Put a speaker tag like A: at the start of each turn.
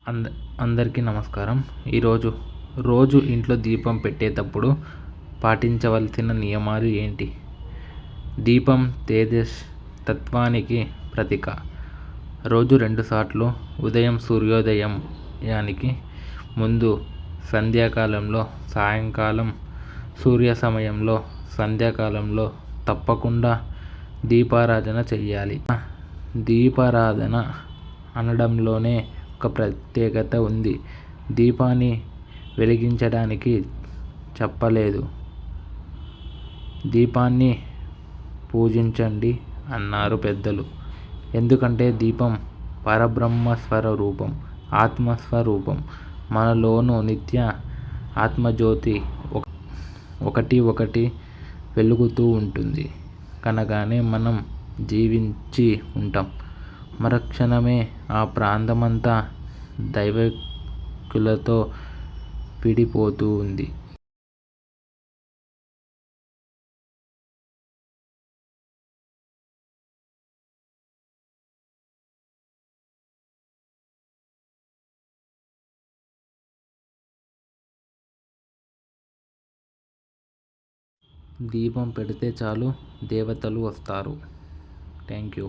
A: అంద అందరికీ నమస్కారం. రోజు ఇంట్లో దీపం పెట్టేటప్పుడు పాటించవలసిన నియమాలు ఏంటి? దీపం తేజస్తత్వానికి ప్రతీక. రోజు 2 సార్లు ఉదయం సూర్యోదయానికి ముందు, సంధ్యాకాలంలో, సాయంకాలం సూర్యాస్తమయంలో, సంధ్యాకాలంలో తప్పకుండా దీపారాధన చెయ్యాలి. దీపారాధన అనడంలోనే ఒక ప్రత్యేకత ఉంది. దీపాన్ని వెలిగించడానికి చెప్పలేదు, దీపాన్ని పూజించండి అన్నారు పెద్దలు. ఎందుకంటే దీపం పరబ్రహ్మస్వరూపం, ఆత్మస్వరూపం. మనలోని నిత్య ఆత్మజ్యోతి ఒకటి వెలుగుతూ ఉంటుంది కనుకనే మనం జీవించి ఉంటాం. మరుక్షణమే ఆ ప్రాంతమంతా దైవజ్ఞలతో విడిపోతుంది. దీపం పెడితే చాలు దేవతలు వస్తారు. Thank you.